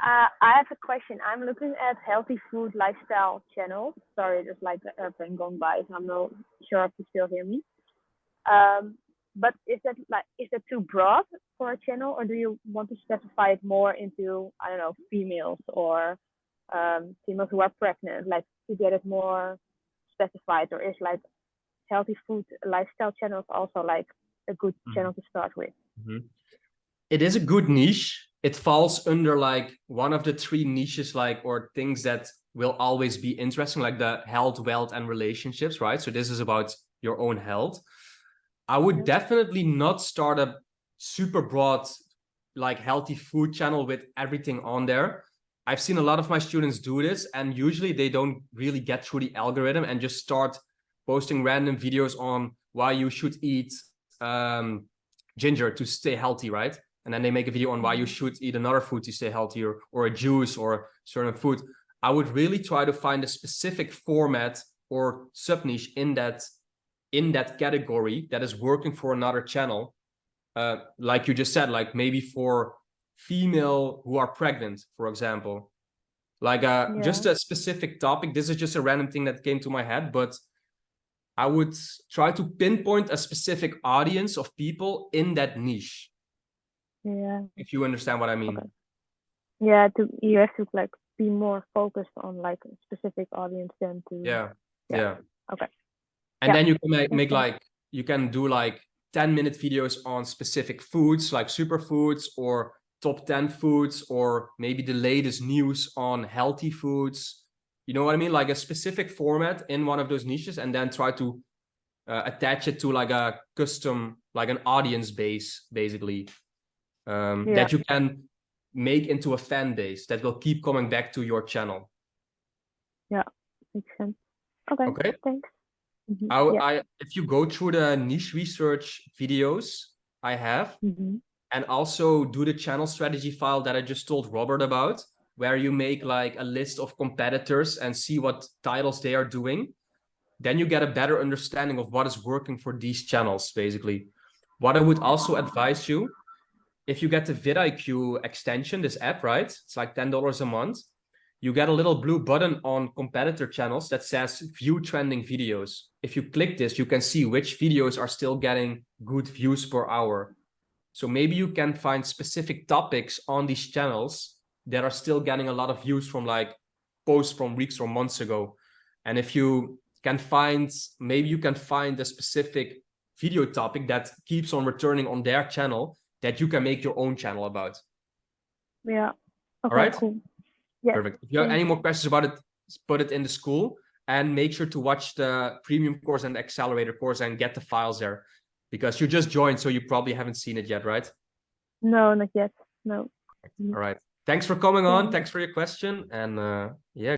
I have a question. I'm looking at healthy food lifestyle channels. Sorry, there's like the airplane going by, so I'm not sure if you still hear me. Um, but is that too broad for a channel, or do you want to specify it more into, I don't know, females or females who are pregnant, like to get it more specified, or is like healthy food lifestyle channels also like a good channel to start with? Mhm. It is a good niche. It falls under like one of the three niches, like, or things that will always be interesting, like the health, wealth, and relationships, right? So this is about your own health. I would definitely not start a super broad, like healthy food channel with everything on there. I've seen a lot of my students do this, and usually they don't really get through the algorithm and just start posting random videos on why you should eat ginger to stay healthy, right? And then they make a video on why you should eat another food to stay healthier, or a juice or certain food. I would really try to find a specific format or sub niche in that category that is working for another channel. Like you just said, like maybe for female who are pregnant, for example, like just a specific topic. This is just a random thing that came to my head, but I would try to pinpoint a specific audience of people in that niche. Yeah. If you understand what I mean. Okay. Yeah, you have to like be more focused on like a specific audience than to. Yeah. Okay. And then you can make like, you can do like 10-minute videos on specific foods, like superfoods or top 10 foods, or maybe the latest news on healthy foods. You know what I mean? Like a specific format in one of those niches, and then try to attach it to like a custom, like an audience base, basically, that you can make into a fan base that will keep coming back to your channel. Yeah, makes sense. Okay. Thanks. If you go through the niche research videos I have, and also do the channel strategy file that I just told Robert about, where you make like a list of competitors and see what titles they are doing, then you get a better understanding of what is working for these channels, basically. What I would also advise you, if you get the vidIQ extension, this app, right? It's like $10 a month. You get a little blue button on competitor channels that says view trending videos. If you click this, you can see which videos are still getting good views per hour. So maybe you can find specific topics on these channels that are still getting a lot of views from like posts from weeks or months ago. And if you can find, maybe you can find a specific video topic that keeps on returning on their channel that you can make your own channel about. Yeah. Okay, all right, cool. Yeah. Perfect. If you have any more questions about it, put it in the school, and make sure to watch the premium course and the accelerator course and get the files there, because you just joined, so you probably haven't seen it yet, right? No, not yet. No. All right. Thanks for coming on. Thanks for your question. And yeah,